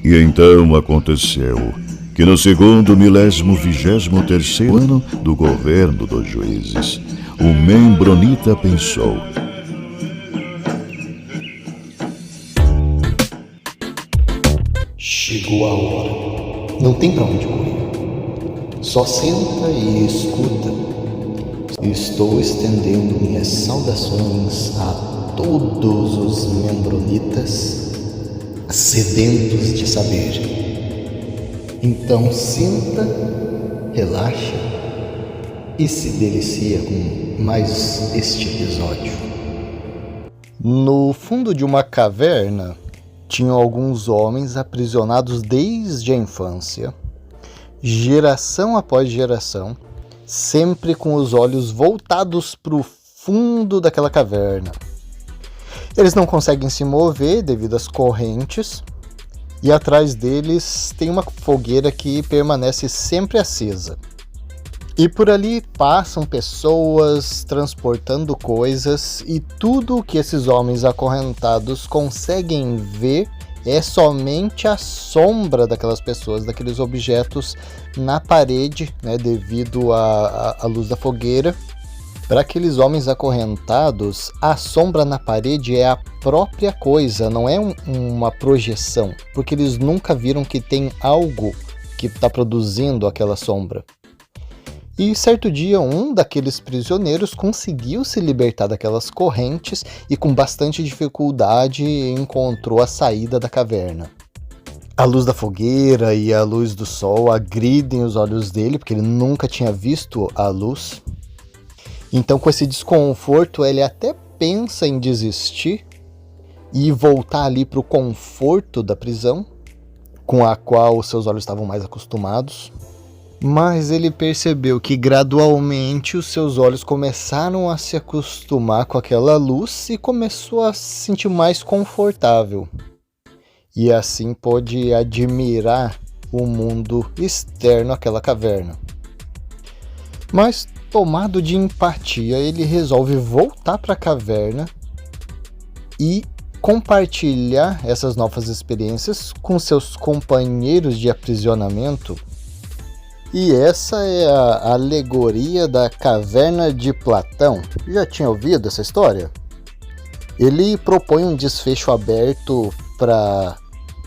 E então aconteceu que no segundo 1023º ano do governo dos juízes, o Membronita pensou: chegou a hora. Não tem pra onde correr. Só senta e escuta. Estou estendendo minhas saudações a todos os membronitas sedentos de saber. Então senta, relaxa e se delicia com mais este episódio. No fundo de uma caverna tinham alguns homens aprisionados desde a infância, geração após geração, sempre com os olhos voltados para o fundo daquela caverna. Eles não conseguem se mover devido às correntes, e atrás deles tem uma fogueira que permanece sempre acesa. E por ali passam pessoas transportando coisas, e tudo o que esses homens acorrentados conseguem ver é somente a sombra daquelas pessoas, daqueles objetos na parede, né, devido à luz da fogueira. Para aqueles homens acorrentados, a sombra na parede é a própria coisa, não é uma projeção, porque eles nunca viram que tem algo que está produzindo aquela sombra. E certo dia, um daqueles prisioneiros conseguiu se libertar daquelas correntes e com bastante dificuldade encontrou a saída da caverna. A luz da fogueira e a luz do sol agridem os olhos dele, porque ele nunca tinha visto a luz. Então, com esse desconforto, ele até pensa em desistir e voltar ali para o conforto da prisão, com a qual os seus olhos estavam mais acostumados. Mas ele percebeu que gradualmente os seus olhos começaram a se acostumar com aquela luz e começou a se sentir mais confortável. E assim pôde admirar o mundo externo àquela caverna. Mas, tomado de empatia, ele resolve voltar para a caverna e compartilhar essas novas experiências com seus companheiros de aprisionamento. E essa é a alegoria da caverna de Platão. Já tinha ouvido essa história? Ele propõe um desfecho aberto para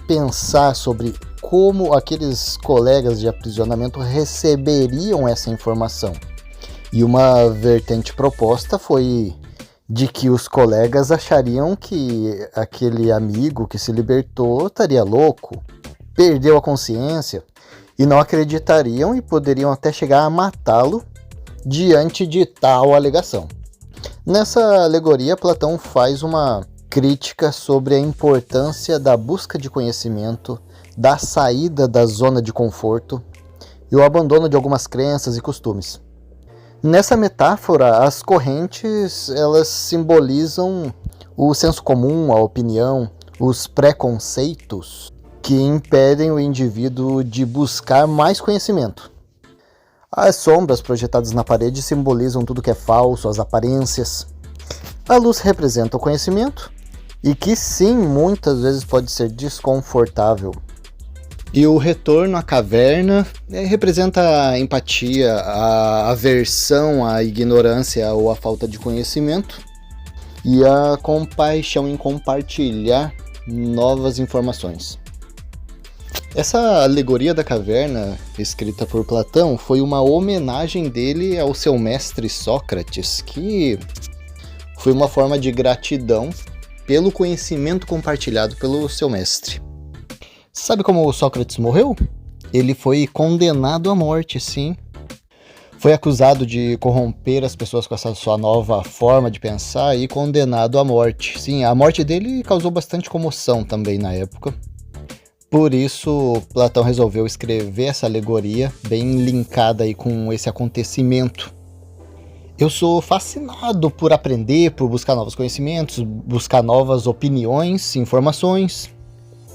pensar sobre como aqueles colegas de aprisionamento receberiam essa informação. E uma vertente proposta foi de que os colegas achariam que aquele amigo que se libertou estaria louco, perdeu a consciência, e não acreditariam e poderiam até chegar a matá-lo diante de tal alegação. Nessa alegoria, Platão faz uma crítica sobre a importância da busca de conhecimento, da saída da zona de conforto e o abandono de algumas crenças e costumes. Nessa metáfora, as correntes elas simbolizam o senso comum, a opinião, os preconceitos que impedem o indivíduo de buscar mais conhecimento. As sombras projetadas na parede simbolizam tudo que é falso, as aparências. A luz representa o conhecimento e que sim, muitas vezes pode ser desconfortável. E o retorno à caverna representa a empatia, a aversão à ignorância ou à falta de conhecimento e a compaixão em compartilhar novas informações. Essa alegoria da caverna, escrita por Platão, foi uma homenagem dele ao seu mestre Sócrates, que foi uma forma de gratidão pelo conhecimento compartilhado pelo seu mestre. Sabe como o Sócrates morreu? Ele foi condenado à morte, sim. Foi acusado de corromper as pessoas com essa sua nova forma de pensar e condenado à morte. Sim, a morte dele causou bastante comoção também na época. Por isso, Platão resolveu escrever essa alegoria bem linkada aí com esse acontecimento. Eu sou fascinado por aprender, por buscar novos conhecimentos, buscar novas opiniões, informações.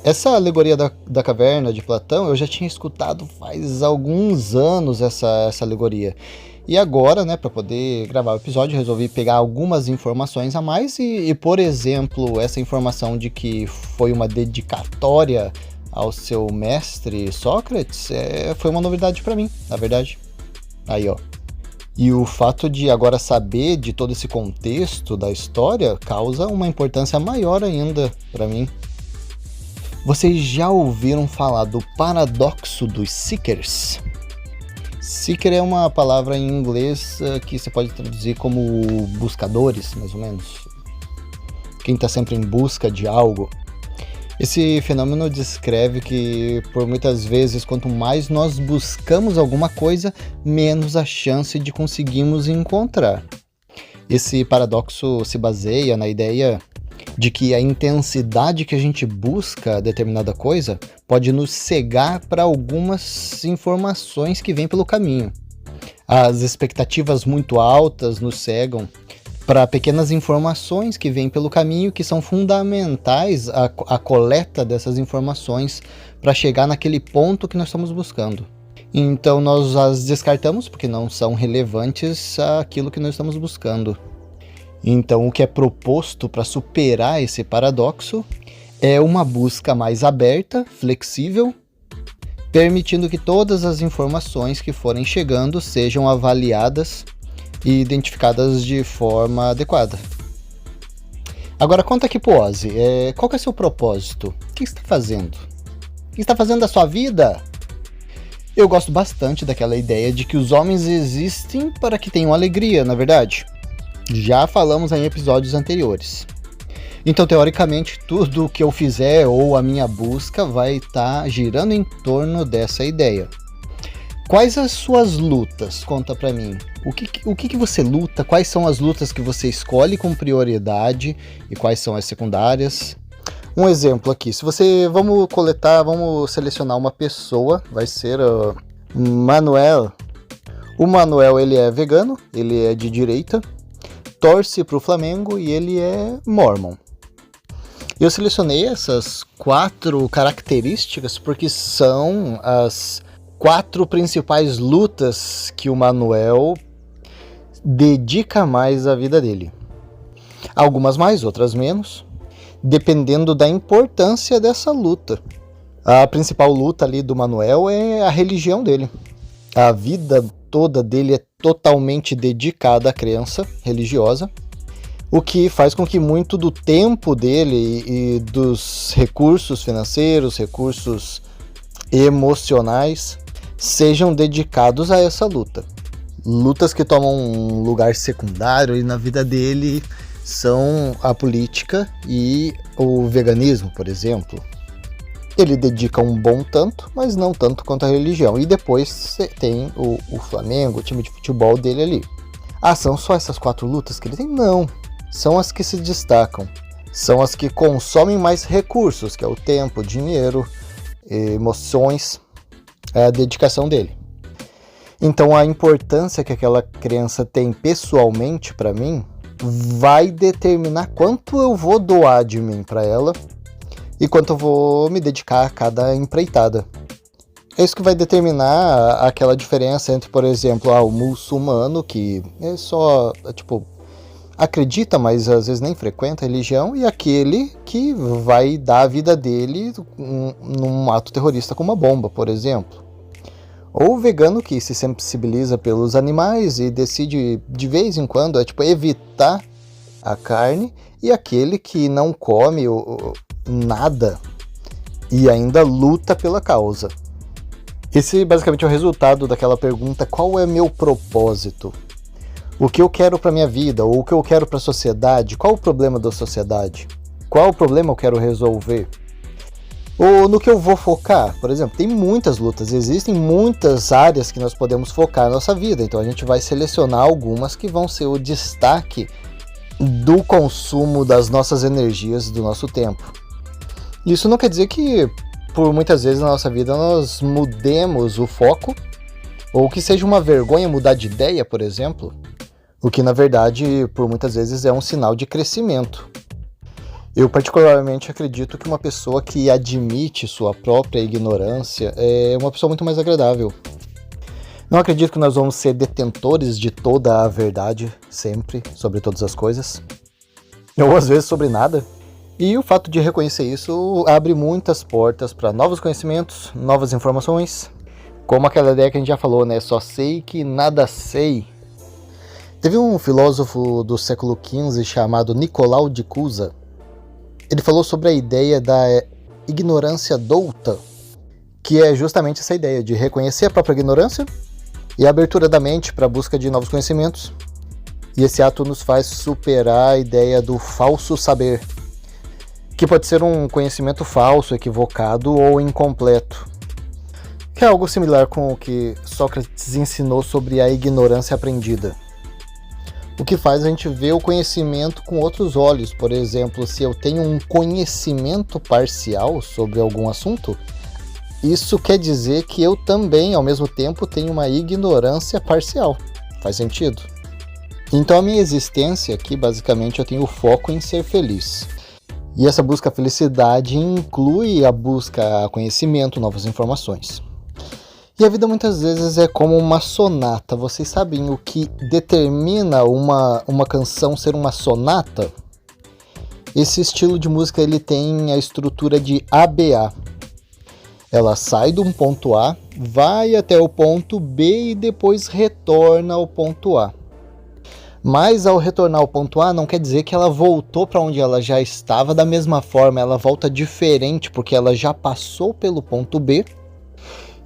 Essa alegoria da caverna de Platão, eu já tinha escutado faz alguns anos essa alegoria. E agora, né, para poder gravar o episódio, resolvi pegar algumas informações a mais e, por exemplo, essa informação de que foi uma dedicatória ao seu mestre Sócrates foi uma novidade para mim, na verdade. Aí, ó. E o fato de agora saber de todo esse contexto da história causa uma importância maior ainda para mim. Vocês já ouviram falar do paradoxo dos seekers? Seeker é uma palavra em inglês que você pode traduzir como buscadores, mais ou menos. Quem está sempre em busca de algo. Esse fenômeno descreve que, por muitas vezes, quanto mais nós buscamos alguma coisa, menos a chance de conseguirmos encontrar. Esse paradoxo se baseia na ideia de que a intensidade que a gente busca determinada coisa pode nos cegar para algumas informações que vêm pelo caminho. As expectativas muito altas nos cegam para pequenas informações que vêm pelo caminho, que são fundamentais a coleta dessas informações para chegar naquele ponto que nós estamos buscando. Então nós as descartamos porque não são relevantes àquilo que nós estamos buscando. Então o que é proposto para superar esse paradoxo é uma busca mais aberta, flexível, permitindo que todas as informações que forem chegando sejam avaliadas e identificadas de forma adequada. Agora conta aqui pro Ozzy, qual que é o seu propósito? O que você está fazendo? O que você está fazendo da sua vida? Eu gosto bastante daquela ideia de que os homens existem para que tenham alegria, na verdade. Já falamos em episódios anteriores. Então, teoricamente, tudo o que eu fizer ou a minha busca vai estar girando em torno dessa ideia. Quais as suas lutas? Conta pra mim. O que você luta? Quais são as lutas que você escolhe com prioridade e quais são as secundárias? Um exemplo aqui. Vamos selecionar uma pessoa. Vai ser Manuel. O Manuel, ele é vegano, ele é de direita, torce pro Flamengo e ele é mormon. Eu selecionei essas 4 características porque são as 4 principais lutas que o Manuel dedica mais à vida dele. Algumas mais, outras menos, dependendo da importância dessa luta. A principal luta ali do Manuel é a religião dele. A vida toda dele é totalmente dedicada à crença religiosa, o que faz com que muito do tempo dele e dos recursos financeiros, recursos emocionais, sejam dedicados a essa luta. Lutas que tomam um lugar secundário e na vida dele são a política e o veganismo, por exemplo. Ele dedica um bom tanto, mas não tanto quanto a religião. E depois tem o Flamengo, o time de futebol dele ali. São só essas 4 lutas que ele tem? Não. São as que se destacam. São as que consomem mais recursos, que é o tempo, o dinheiro, emoções, a dedicação dele. Então a importância que aquela crença tem pessoalmente para mim vai determinar quanto eu vou doar de mim para ela e quanto eu vou me dedicar a cada empreitada. É isso que vai determinar aquela diferença entre, por exemplo, o muçulmano, que é só, acredita, mas às vezes nem frequenta a religião, e aquele que vai dar a vida dele num ato terrorista com uma bomba, por exemplo. Ou o vegano que se sensibiliza pelos animais e decide de vez em quando evitar a carne, e aquele que não come nada e ainda luta pela causa. Esse basicamente é o resultado daquela pergunta: qual é meu propósito? O que eu quero para minha vida, ou o que eu quero para a sociedade? Qual o problema da sociedade? Qual o problema eu quero resolver? Ou no que eu vou focar? Por exemplo, tem muitas lutas, existem muitas áreas que nós podemos focar na nossa vida, então a gente vai selecionar algumas que vão ser o destaque do consumo das nossas energias, do nosso tempo. Isso não quer dizer que, por muitas vezes na nossa vida, nós mudemos o foco, ou que seja uma vergonha mudar de ideia, por exemplo, o que na verdade, por muitas vezes, é um sinal de crescimento. Eu particularmente acredito que uma pessoa que admite sua própria ignorância é uma pessoa muito mais agradável. Não acredito que nós vamos ser detentores de toda a verdade, sempre, sobre todas as coisas. Ou às vezes sobre nada. E o fato de reconhecer isso abre muitas portas para novos conhecimentos, novas informações, como aquela ideia que a gente já falou, né? Só sei que nada sei. Teve um filósofo do século XV chamado Nicolau de Cusa. Ele falou sobre a ideia da ignorância douta, que é justamente essa ideia de reconhecer a própria ignorância e a abertura da mente para a busca de novos conhecimentos. E esse ato nos faz superar a ideia do falso saber, que pode ser um conhecimento falso, equivocado ou incompleto, que é algo similar com o que Sócrates ensinou sobre a ignorância aprendida. O que faz a gente ver o conhecimento com outros olhos. Por exemplo, se eu tenho um conhecimento parcial sobre algum assunto, isso quer dizer que eu também, ao mesmo tempo, tenho uma ignorância parcial. Faz sentido? Então a minha existência aqui, basicamente, eu tenho foco em ser feliz. E essa busca à felicidade inclui a busca a conhecimento, novas informações. E a vida muitas vezes é como uma sonata. Vocês sabem o que determina uma canção ser uma sonata? Esse estilo de música ele tem a estrutura de ABA. Ela sai de um ponto A, vai até o ponto B e depois retorna ao ponto A. Mas ao retornar ao ponto A não quer dizer que ela voltou para onde ela já estava da mesma forma, ela volta diferente porque ela já passou pelo ponto B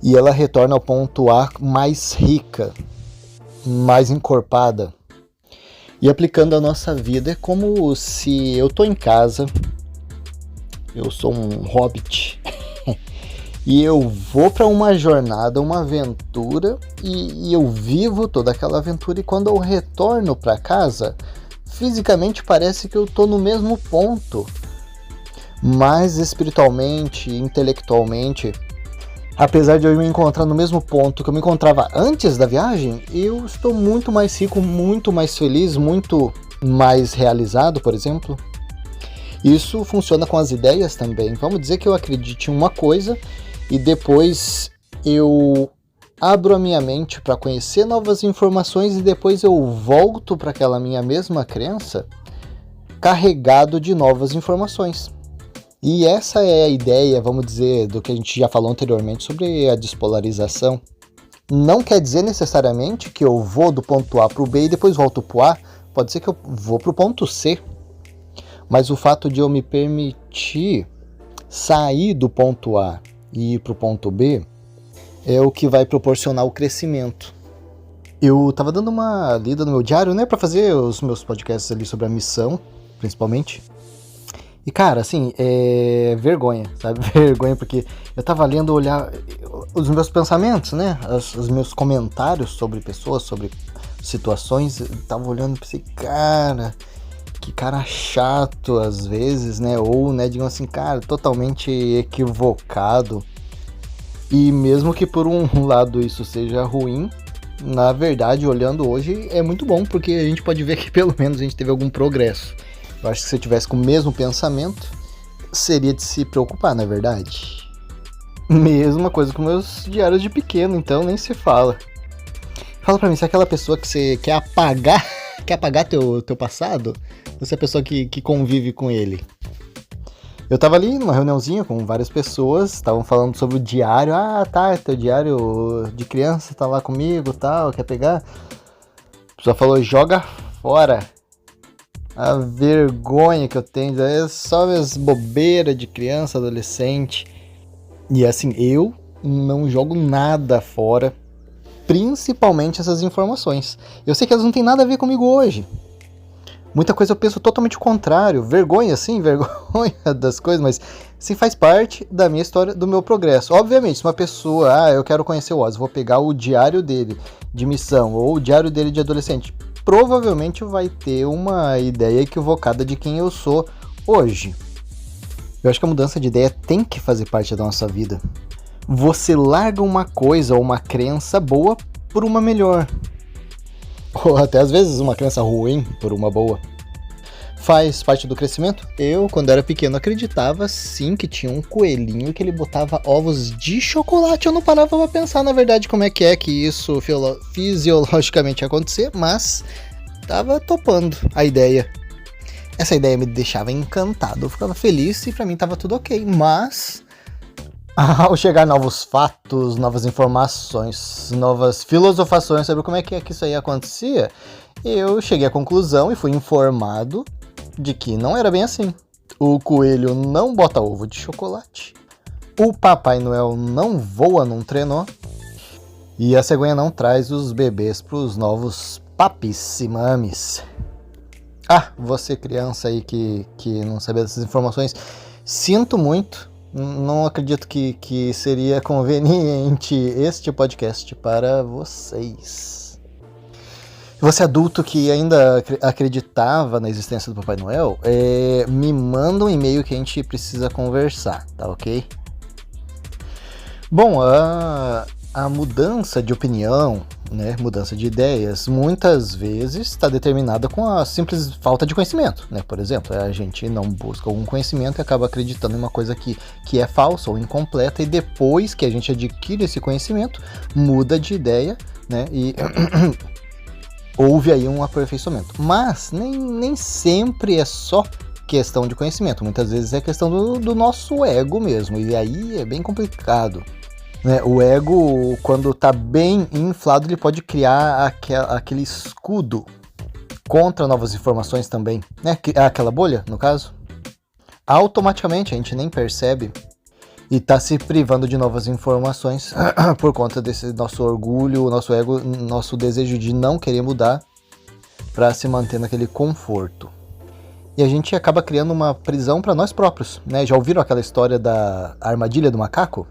e ela retorna ao ponto A mais rica, mais encorpada. E aplicando a nossa vida é como se eu estou em casa, eu sou um hobbit e eu vou para uma jornada, uma aventura, e eu vivo toda aquela aventura, e quando eu retorno para casa, fisicamente parece que eu estou no mesmo ponto, mas espiritualmente, intelectualmente, apesar de eu me encontrar no mesmo ponto que eu me encontrava antes da viagem, eu estou muito mais rico, muito mais feliz, muito mais realizado, por exemplo. Isso funciona com as ideias também. Vamos dizer que eu acredite em uma coisa e depois eu abro a minha mente para conhecer novas informações e depois eu volto para aquela minha mesma crença carregado de novas informações. E essa é a ideia, vamos dizer, do que a gente já falou anteriormente sobre a despolarização. Não quer dizer necessariamente que eu vou do ponto A para o B e depois volto para o A. Pode ser que eu vou para o ponto C. Mas o fato de eu me permitir sair do ponto A e ir para o ponto B é o que vai proporcionar o crescimento. Eu estava dando uma lida no meu diário, né, para fazer os meus podcasts ali sobre a missão, principalmente. E cara, assim, é vergonha, sabe? Vergonha, porque eu tava lendo, olhar os meus pensamentos, né? Os meus comentários sobre pessoas, sobre situações. Eu tava olhando e pensei, cara, que cara chato às vezes, né? Ou, né, digamos assim, cara, totalmente equivocado. E mesmo que por um lado isso seja ruim, na verdade, olhando hoje, é muito bom, porque a gente pode ver que pelo menos a gente teve algum progresso. Eu acho que se eu tivesse com o mesmo pensamento, seria de se preocupar, não é verdade? Mesma coisa com meus diários de pequeno, então nem se fala. Fala pra mim, se é aquela pessoa que você quer apagar teu passado, ou se é a pessoa que convive com ele? Eu tava ali numa reuniãozinha com várias pessoas, estavam falando sobre o diário. Ah, tá, teu diário de criança tá lá comigo, tal, quer pegar? A pessoa falou, joga fora. A vergonha que eu tenho, é só as bobeiras de criança, adolescente. E assim, eu não jogo nada fora, principalmente essas informações. Eu sei que elas não têm nada a ver comigo hoje. Muita coisa eu penso totalmente o contrário. Vergonha, sim, vergonha das coisas, mas sim, faz parte da minha história, do meu progresso. Obviamente, se uma pessoa, eu quero conhecer o Oz, vou pegar o diário dele de missão ou o diário dele de adolescente, provavelmente vai ter uma ideia equivocada de quem eu sou hoje. Eu acho que a mudança de ideia tem que fazer parte da nossa vida. Você larga uma coisa ou uma crença boa por uma melhor. Ou até às vezes uma crença ruim por uma boa. Faz parte do crescimento? Eu, quando era pequeno, acreditava sim que tinha um coelhinho que ele botava ovos de chocolate. Eu não parava pra pensar, na verdade, como é que isso fisiologicamente ia acontecer, mas tava topando a ideia. Essa ideia me deixava encantado, eu ficava feliz e pra mim tava tudo ok, mas ao chegar novos fatos, novas informações, novas filosofações sobre como é que isso aí acontecia, eu cheguei à conclusão e fui informado de que não era bem assim. O coelho não bota ovo de chocolate, o Papai Noel não voa num trenó e a cegonha não traz os bebês pros novos papis e mames. Ah, você criança aí que não sabia dessas informações, sinto muito, não acredito que seria conveniente este podcast para vocês. Você adulto que ainda acreditava na existência do Papai Noel, me manda um e-mail que a gente precisa conversar, tá ok? Bom, a mudança de opinião, né, mudança de ideias, muitas vezes está determinada com a simples falta de conhecimento, né? Por exemplo, a gente não busca algum conhecimento e acaba acreditando em uma coisa que é falsa ou incompleta, e depois que a gente adquire esse conhecimento, muda de ideia, né? E houve aí um aperfeiçoamento. Mas nem sempre é só questão de conhecimento, muitas vezes é questão do nosso ego mesmo, e aí é bem complicado. O ego, quando está bem inflado, ele pode criar aquele escudo contra novas informações também, né? Aquela bolha, no caso. Automaticamente, a gente nem percebe e está se privando de novas informações por conta desse nosso orgulho, nosso ego, nosso desejo de não querer mudar para se manter naquele conforto. E a gente acaba criando uma prisão para nós próprios, né? Já ouviram aquela história da armadilha do macaco?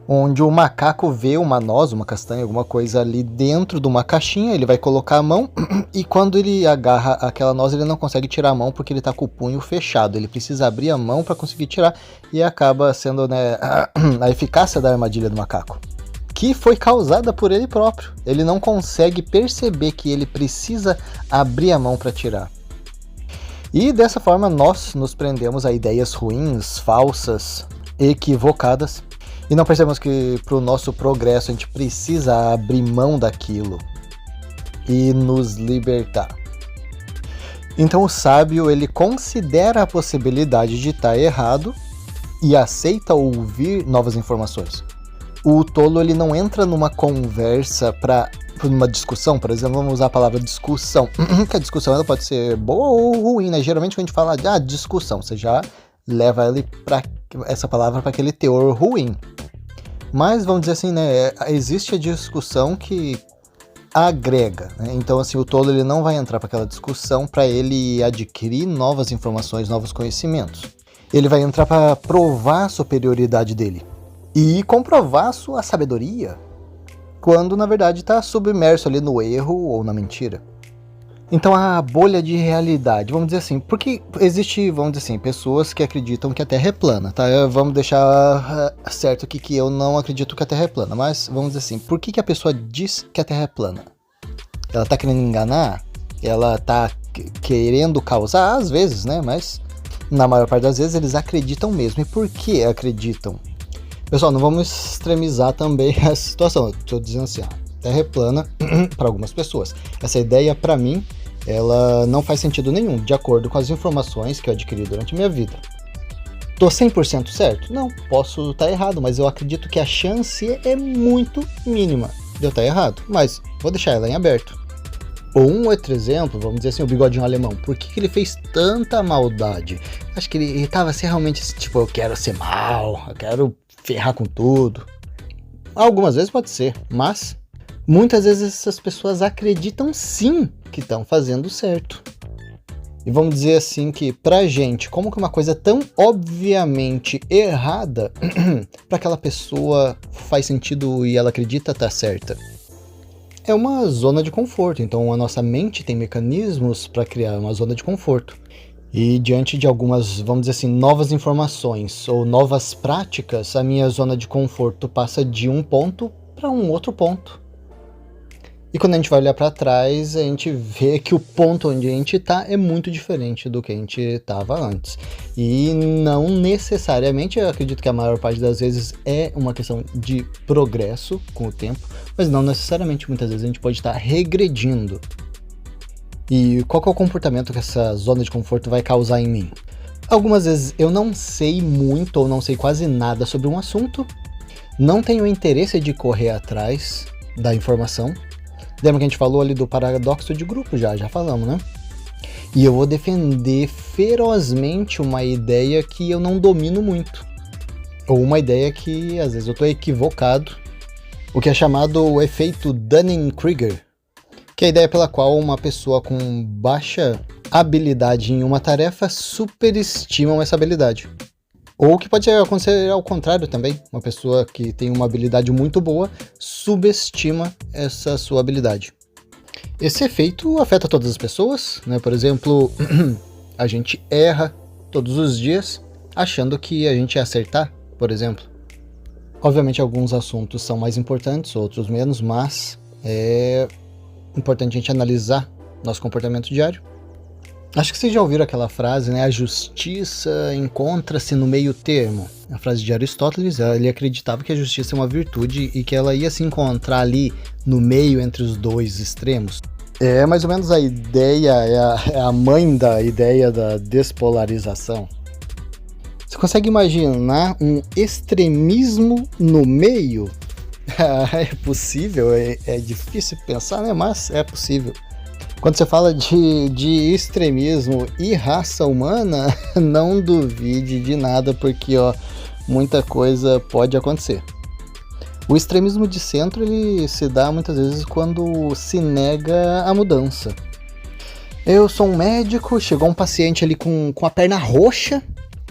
Onde o macaco vê uma noz, uma castanha, alguma coisa ali dentro de uma caixinha, ele vai colocar a mão e quando ele agarra aquela noz ele não consegue tirar a mão porque ele está com o punho fechado, ele precisa abrir a mão para conseguir tirar e acaba sendo, né, a eficácia da armadilha do macaco, que foi causada por ele próprio. Ele não consegue perceber que ele precisa abrir a mão para tirar. E dessa forma nós nos prendemos a ideias ruins, falsas, equivocadas, e não percebemos que para o nosso progresso a gente precisa abrir mão daquilo e nos libertar. Então o sábio, ele considera a possibilidade de estar errado e aceita ouvir novas informações. O tolo, ele não entra numa conversa numa discussão, por exemplo, vamos usar a palavra discussão, que a discussão ela pode ser boa ou ruim, né? Geralmente quando a gente fala de discussão, você já leva essa palavra para aquele teor ruim. Mas vamos dizer assim, né? Existe a discussão que agrega, né? Então assim, o tolo ele não vai entrar para aquela discussão para ele adquirir novas informações, novos conhecimentos. Ele vai entrar para provar a superioridade dele e comprovar a sua sabedoria, quando na verdade está submerso ali no erro ou na mentira. Então a bolha de realidade, vamos dizer assim, porque existe, vamos dizer assim, pessoas que acreditam que a Terra é plana, tá? Vamos deixar certo aqui que eu não acredito que a Terra é plana, mas vamos dizer assim, por que a pessoa diz que a Terra é plana? Ela tá querendo enganar? Ela tá querendo causar? Às vezes, né? Mas na maior parte das vezes eles acreditam mesmo. E por que acreditam? Pessoal, não vamos extremizar também a situação, eu tô dizendo assim, Terra é plana para algumas pessoas. Essa ideia, para mim, ela não faz sentido nenhum, de acordo com as informações que eu adquiri durante a minha vida. Tô 100% certo? Não, posso estar errado, mas eu acredito que a chance é muito mínima de eu estar errado, mas vou deixar ela em aberto. Ou um outro exemplo, vamos dizer assim, o bigodinho alemão. Por que ele fez tanta maldade? Acho que ele tava assim, realmente, tipo, eu quero ser mal, eu quero ferrar com tudo. Algumas vezes pode ser, mas muitas vezes essas pessoas acreditam sim que estão fazendo certo. E vamos dizer assim que pra gente, como que uma coisa tão obviamente errada para aquela pessoa faz sentido e ela acredita estar certa? É uma zona de conforto, então a nossa mente tem mecanismos para criar uma zona de conforto. E diante de algumas, vamos dizer assim, novas informações ou novas práticas, a minha zona de conforto passa de um ponto para um outro ponto. E quando a gente vai olhar para trás, a gente vê que o ponto onde a gente está é muito diferente do que a gente estava antes. E não necessariamente, eu acredito que a maior parte das vezes é uma questão de progresso com o tempo, mas não necessariamente, muitas vezes a gente pode estar regredindo. E qual que é o comportamento que essa zona de conforto vai causar em mim? Algumas vezes eu não sei muito ou não sei quase nada sobre um assunto, não tenho interesse de correr atrás da informação. Lembra que a gente falou ali do paradoxo de grupo, já falamos, né? E eu vou defender ferozmente uma ideia que eu não domino muito. Ou uma ideia que às vezes eu estou equivocado. O que é chamado o efeito Dunning-Kruger, que é a ideia pela qual uma pessoa com baixa habilidade em uma tarefa superestima essa habilidade. Ou que pode acontecer ao contrário também. Uma pessoa que tem uma habilidade muito boa subestima essa sua habilidade. Esse efeito afeta todas as pessoas, né? Por exemplo, a gente erra todos os dias achando que a gente ia acertar, por exemplo. Obviamente alguns assuntos são mais importantes, outros menos, mas é importante a gente analisar nosso comportamento diário. Acho que vocês já ouviram aquela frase, né? A justiça encontra-se no meio termo. A frase de Aristóteles, ele acreditava que a justiça é uma virtude e que ela ia se encontrar ali no meio entre os dois extremos. É mais ou menos a ideia, é a mãe da ideia da despolarização. Você consegue imaginar um extremismo no meio? É possível, é difícil pensar, né? Mas é possível. Quando você fala de extremismo e raça humana, não duvide de nada, porque muita coisa pode acontecer. O extremismo de centro ele se dá muitas vezes quando se nega a mudança. Eu sou um médico, chegou um paciente ali com a perna roxa,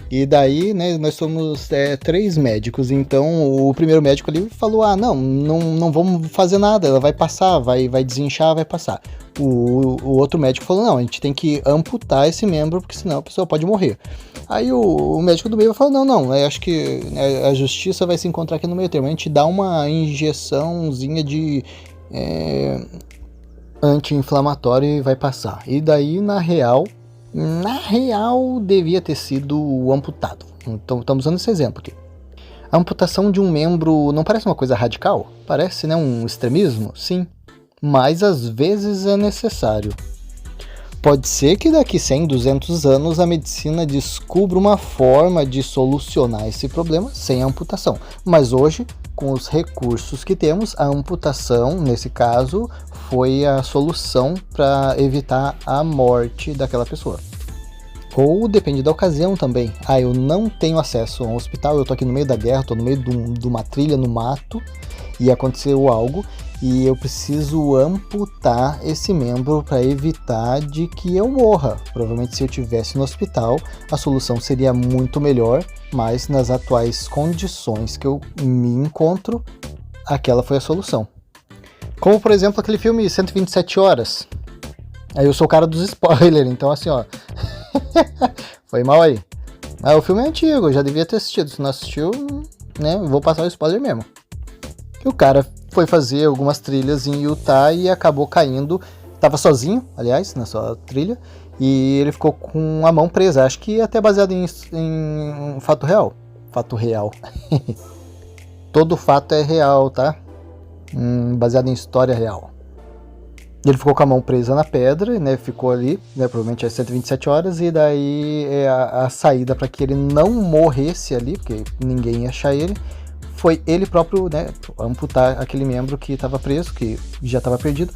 e daí, né, nós somos 3 médicos, então o primeiro médico ali falou, não vamos fazer nada, ela vai passar, vai desinchar, vai passar. O outro médico falou, não, a gente tem que amputar esse membro, porque senão a pessoa pode morrer. Aí o médico do meio falou, não, eu acho que a justiça vai se encontrar aqui no meio termo, a gente dá uma injeçãozinha de anti-inflamatório e vai passar. E daí, na real, devia ter sido amputado. Então, estamos usando esse exemplo aqui. A amputação de um membro não parece uma coisa radical? Parece, né, um extremismo? Sim. Mas às vezes é necessário. Pode ser que daqui 100, 200 anos a medicina descubra uma forma de solucionar esse problema sem amputação. Mas hoje, com os recursos que temos, a amputação, nesse caso, foi a solução para evitar a morte daquela pessoa. Ou depende da ocasião também. Eu não tenho acesso a um hospital, eu tô aqui no meio da guerra, tô no meio de uma trilha no mato e aconteceu algo e eu preciso amputar esse membro para evitar de que eu morra. Provavelmente se eu estivesse no hospital, a solução seria muito melhor, mas nas atuais condições que eu me encontro, aquela foi a solução. Como, por exemplo, aquele filme 127 Horas. Aí eu sou o cara dos spoilers, então assim, foi mal aí. O filme é antigo, eu já devia ter assistido. Se não assistiu, né, vou passar o spoiler mesmo. E o cara foi fazer algumas trilhas em Utah e acabou caindo. Tava sozinho, aliás, na sua trilha. E ele ficou com a mão presa. Acho que até baseado em fato real. Fato real. Todo fato é real, tá? Baseado em história real. Ele ficou com a mão presa na pedra, né? Ficou ali, né? Provavelmente às 127 horas. E daí a saída para que ele não morresse ali, porque ninguém ia achar ele, foi ele próprio, né? Amputar aquele membro que estava preso, que já estava perdido,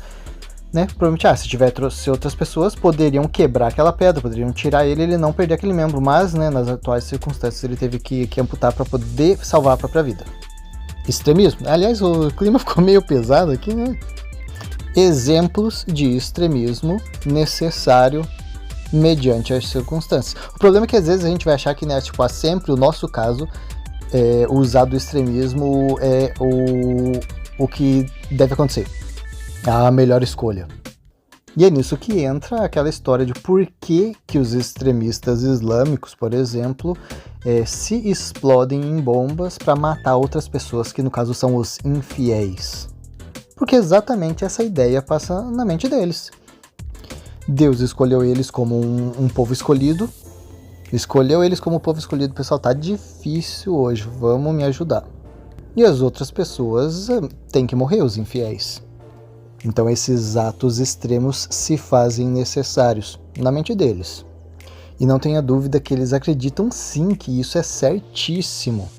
né? Provavelmente, se tivesse outras pessoas, poderiam quebrar aquela pedra, poderiam tirar ele não perder aquele membro. Mas, né? Nas atuais circunstâncias, ele teve que amputar para poder salvar a própria vida. Extremismo. Aliás, o clima ficou meio pesado aqui, né? Exemplos de extremismo necessário mediante as circunstâncias. O problema é que às vezes a gente vai achar que, né, sempre o nosso caso, usar do extremismo é o que deve acontecer, a melhor escolha. E é nisso que entra aquela história de por que os extremistas islâmicos, por exemplo, se explodem em bombas para matar outras pessoas, que no caso são os infiéis. Porque exatamente essa ideia passa na mente deles. Deus escolheu eles como um povo escolhido. Escolheu eles como povo escolhido. Pessoal, tá difícil hoje, vamos me ajudar. E as outras pessoas têm que morrer, os infiéis. Então esses atos extremos se fazem necessários na mente deles. E não tenha dúvida que eles acreditam sim que isso é certíssimo.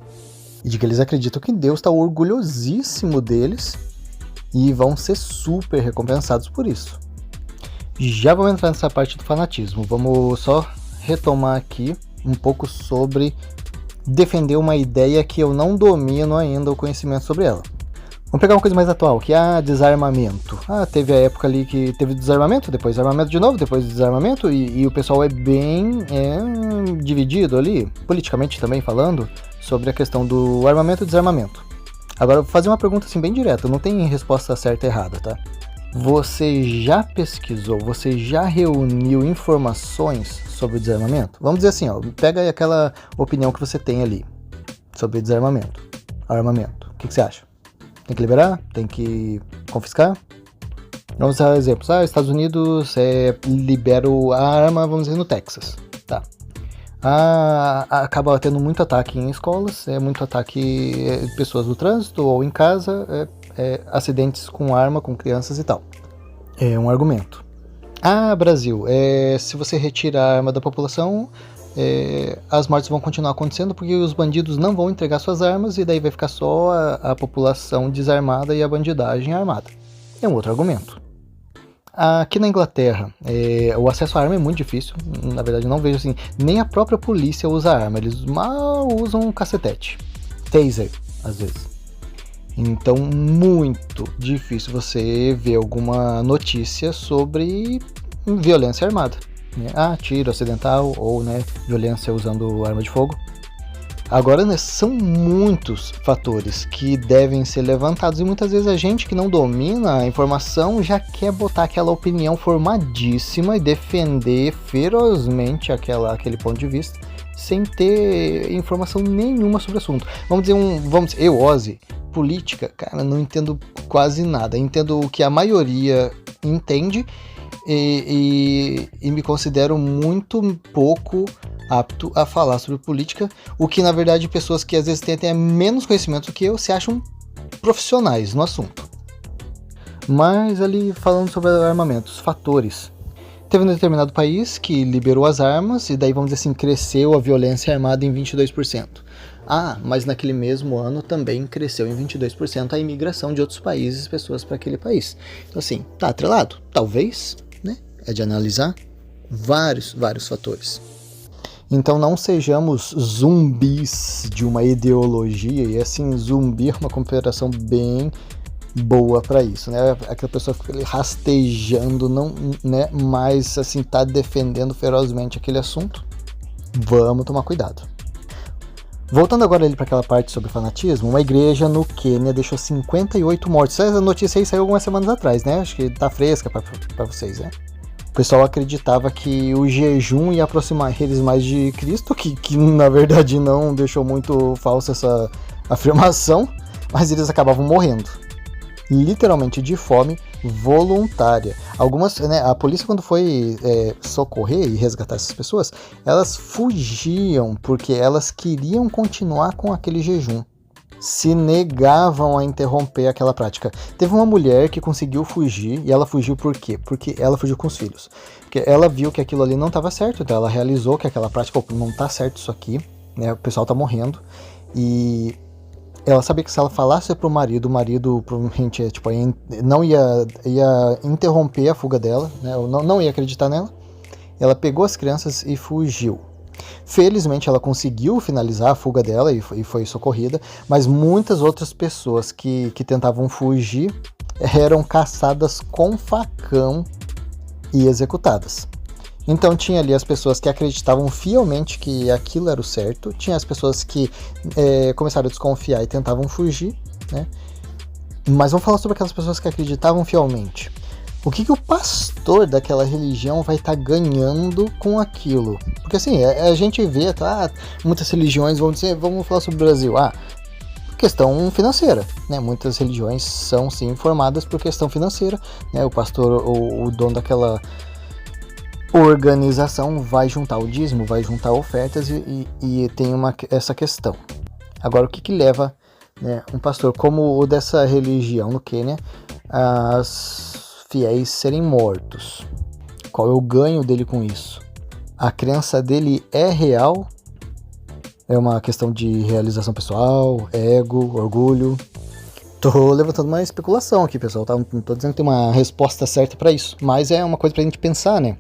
E de que eles acreditam que Deus está orgulhosíssimo deles e vão ser super recompensados por isso. Já vamos entrar nessa parte do fanatismo. Vamos só retomar aqui um pouco sobre defender uma ideia que eu não domino ainda o conhecimento sobre ela. Vamos pegar uma coisa mais atual, que é desarmamento. Teve a época ali que teve desarmamento, depois desarmamento de novo, depois desarmamento, e o pessoal é bem dividido ali, politicamente também falando, sobre a questão do armamento e desarmamento. Agora, eu vou fazer uma pergunta assim bem direta, não tem resposta certa e errada, tá? Você já pesquisou, você já reuniu informações sobre o desarmamento? Vamos dizer assim, pega aí aquela opinião que você tem ali sobre desarmamento, armamento. O que você acha? Tem que liberar? Tem que confiscar? Vamos dar exemplos. Estados Unidos libera a arma, vamos dizer, no Texas. Tá. Acaba tendo muito ataque em escolas, muito ataque de pessoas no trânsito ou em casa, acidentes com arma, com crianças e tal. É um argumento. Brasil, se você retira a arma da população, as mortes vão continuar acontecendo porque os bandidos não vão entregar suas armas e daí vai ficar só a população desarmada e a bandidagem armada. É um outro argumento. Aqui na Inglaterra, o acesso à arma é muito difícil. Na verdade, não vejo assim, nem a própria polícia usa arma, eles mal usam um cacetete, taser, às vezes. Então, muito difícil você ver alguma notícia sobre violência armada. Tiro acidental ou violência usando arma de fogo. Agora, são muitos fatores que devem ser levantados e muitas vezes a gente que não domina a informação já quer botar aquela opinião formadíssima e defender ferozmente aquele ponto de vista sem ter informação nenhuma sobre o assunto. Vamos dizer, eu, Ozzy, política, cara, não entendo quase nada. Entendo o que a maioria entende e me considero muito pouco apto a falar sobre política, o que na verdade pessoas que às vezes têm até menos conhecimento do que eu se acham profissionais no assunto. Mas ali falando sobre armamentos, fatores. Teve um determinado país que liberou as armas e daí, vamos dizer assim, cresceu a violência armada em 22%. Mas naquele mesmo ano também cresceu em 22% a imigração de outros países, pessoas para aquele país. Então assim, tá atrelado? Talvez, é de analisar vários fatores. Então não sejamos zumbis de uma ideologia, e assim, zumbi é uma comparação bem boa para isso, aquela pessoa fica ali rastejando, não, mas assim, tá defendendo ferozmente aquele assunto. Vamos tomar cuidado. Voltando agora para aquela parte sobre fanatismo, uma igreja no Quênia deixou 58 mortos. Essa notícia aí saiu algumas semanas atrás, acho que tá fresca para vocês, O pessoal acreditava que o jejum ia aproximar eles mais de Cristo, que na verdade não, deixou muito falsa essa afirmação, mas eles acabavam morrendo. Literalmente de fome voluntária. Algumas, a polícia quando foi socorrer e resgatar essas pessoas, elas fugiam porque elas queriam continuar com aquele jejum. Se negavam a interromper aquela prática. Teve uma mulher que conseguiu fugir, e ela fugiu por quê? Porque ela fugiu com os filhos. Porque ela viu que aquilo ali não estava certo, então ela realizou que aquela prática, não está certo isso aqui, o pessoal está morrendo, e ela sabia que se ela falasse pro marido, o marido provavelmente não ia interromper a fuga dela, não ia acreditar nela. Ela pegou as crianças e fugiu. Felizmente ela conseguiu finalizar a fuga dela e foi socorrida, mas muitas outras pessoas que tentavam fugir eram caçadas com facão e executadas. Então tinha ali as pessoas que acreditavam fielmente que aquilo era o certo, tinha as pessoas que começaram a desconfiar e tentavam fugir, Mas vamos falar sobre aquelas pessoas que acreditavam fielmente. O que o pastor daquela religião vai estar ganhando com aquilo? Porque assim, a gente vê, muitas religiões vamos falar sobre o Brasil, questão financeira, Muitas religiões são sim formadas por questão financeira, O pastor, o dono daquela organização vai juntar o dízimo, vai juntar ofertas e tem essa questão. Agora, o que leva um pastor como o dessa religião no Quênia as fiéis serem mortos. Qual é o ganho dele com isso? A crença dele é real? É uma questão de realização pessoal, ego, orgulho? Tô levantando uma especulação aqui, pessoal, tá? Não tô dizendo que tem uma resposta certa para isso, mas é uma coisa pra gente pensar, né?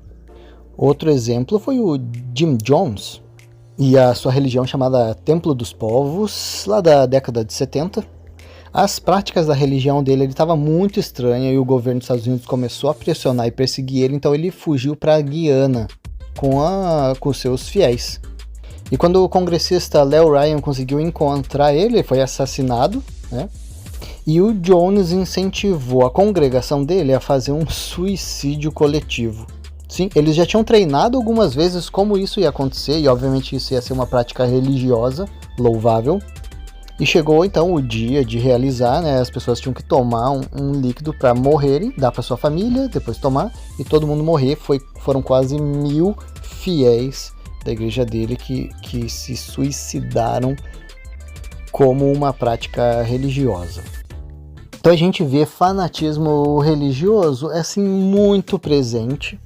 Outro exemplo foi o Jim Jones e a sua religião chamada Templo dos Povos, lá da década de 70. As práticas da religião dele estava muito estranha e o governo dos Estados Unidos começou a pressionar e perseguir ele, então ele fugiu para a Guiana com seus fiéis. E quando o congressista Léo Ryan conseguiu encontrar ele foi assassinado, né? E o Jones incentivou a congregação dele a fazer um suicídio coletivo. Sim, eles já tinham treinado algumas vezes como isso ia acontecer, e obviamente isso ia ser uma prática religiosa, louvável. E chegou então o dia de realizar, né? As pessoas tinham que tomar um líquido para morrerem, dar para sua família, depois tomar, e todo mundo morrer. Foram quase 1000 fiéis da igreja dele que se suicidaram como uma prática religiosa. Então a gente vê fanatismo religioso assim muito presente,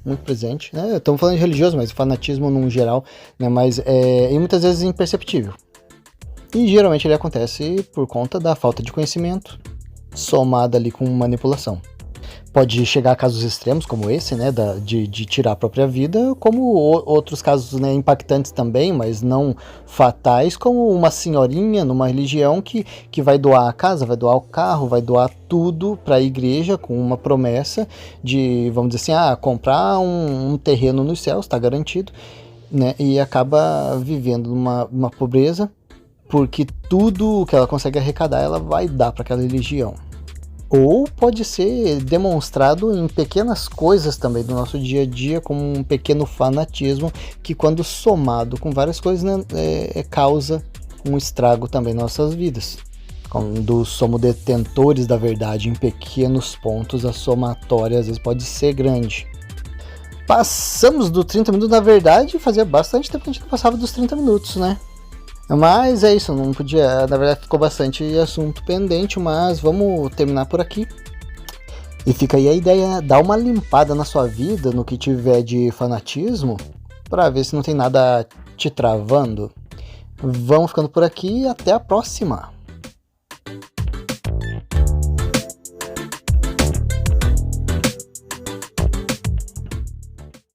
né? Estamos falando de religioso, mas fanatismo no geral, né? Mas e muitas vezes imperceptível. E geralmente ele acontece por conta da falta de conhecimento, somada ali com manipulação. Pode chegar a casos extremos como esse, né, de tirar a própria vida, como outros casos, né, impactantes também, mas não fatais, como uma senhorinha numa religião que vai doar a casa, vai doar o carro, vai doar tudo para a igreja com uma promessa de, vamos dizer assim, comprar um terreno nos céus, está garantido, né, e acaba vivendo uma pobreza, porque tudo que ela consegue arrecadar, ela vai dar para aquela religião. Ou pode ser demonstrado em pequenas coisas também do nosso dia a dia, como um pequeno fanatismo que, quando somado com várias coisas, né, causa um estrago também nas nossas vidas. Quando somos detentores da verdade em pequenos pontos, a somatória às vezes pode ser grande. Passamos dos 30 minutos, na verdade, fazia bastante tempo que a gente não passava dos 30 minutos, né? Mas é isso, não podia, na verdade ficou bastante assunto pendente, mas vamos terminar por aqui. E fica aí a ideia, dá uma limpada na sua vida, no que tiver de fanatismo, para ver se não tem nada te travando. Vamos ficando por aqui e até a próxima!